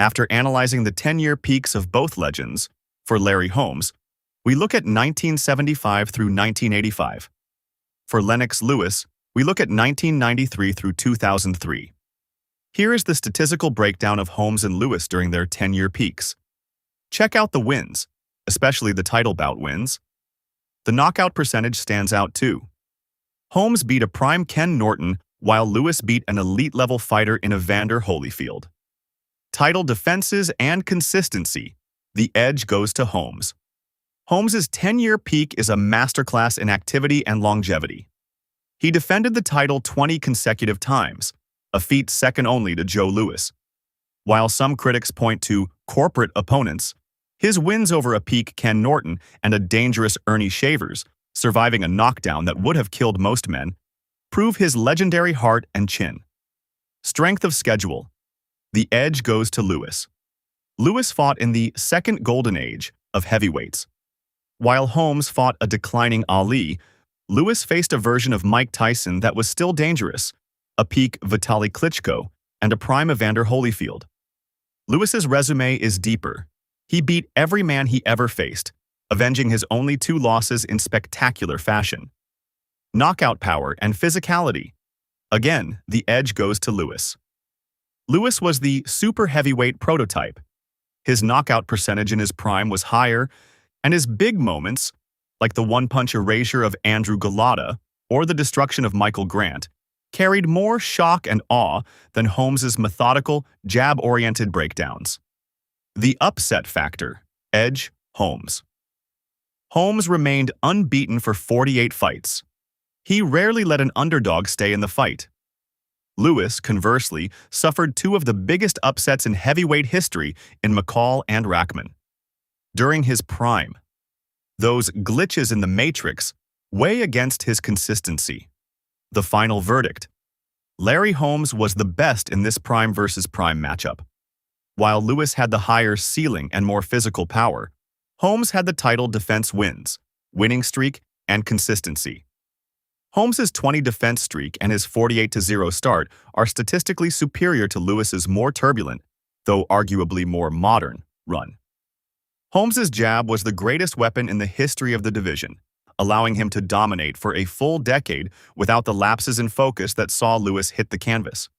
After analyzing the 10-year peaks of both legends, for Larry Holmes, we look at 1975 through 1985. For Lennox Lewis, we look at 1993 through 2003. Here is the statistical breakdown of Holmes and Lewis during their 10-year peaks. Check out the wins, especially the title bout wins. The knockout percentage stands out too. Holmes beat a prime Ken Norton, while Lewis beat an elite-level fighter in Evander Holyfield. Title defenses and consistency. The edge goes to Holmes. Holmes's 10-year peak is a masterclass in activity and longevity. He defended the title 20 consecutive times, a feat second only to Joe Louis. While some critics point to corporate opponents, his wins over a peak Ken Norton and a dangerous Ernie Shavers, surviving a knockdown that would have killed most men, prove his legendary heart and chin. Strength of schedule. The edge goes to Lewis. Lewis fought in the second golden age of heavyweights. While Holmes fought a declining Ali, Lewis faced a version of Mike Tyson that was still dangerous, a peak Vitaly Klitschko, and a prime Evander Holyfield. Lewis's resume is deeper. He beat every man he ever faced, avenging his only 2 losses in spectacular fashion. Knockout power and physicality. Again, the edge goes to Lewis. Lewis was the super heavyweight prototype. His knockout percentage in his prime was higher, and his big moments, like the one-punch erasure of Andrew Golota or the destruction of Michael Grant, carried more shock and awe than Holmes's methodical, jab-oriented breakdowns. The upset factor. Edge, Holmes. Holmes remained unbeaten for 48 fights. He rarely let an underdog stay in the fight. Lewis, conversely, suffered 2 of the biggest upsets in heavyweight history in McCall and Rackman. During his prime, those glitches in the matrix weigh against his consistency. The final verdict. Larry Holmes was the best in this prime versus prime matchup. While Lewis had the higher ceiling and more physical power, Holmes had the title defense wins, winning streak, and consistency. Holmes's 20 defense streak and his 48-0 start are statistically superior to Lewis's more turbulent, though arguably more modern, run. Holmes's jab was the greatest weapon in the history of the division, allowing him to dominate for a full decade without the lapses in focus that saw Lewis hit the canvas.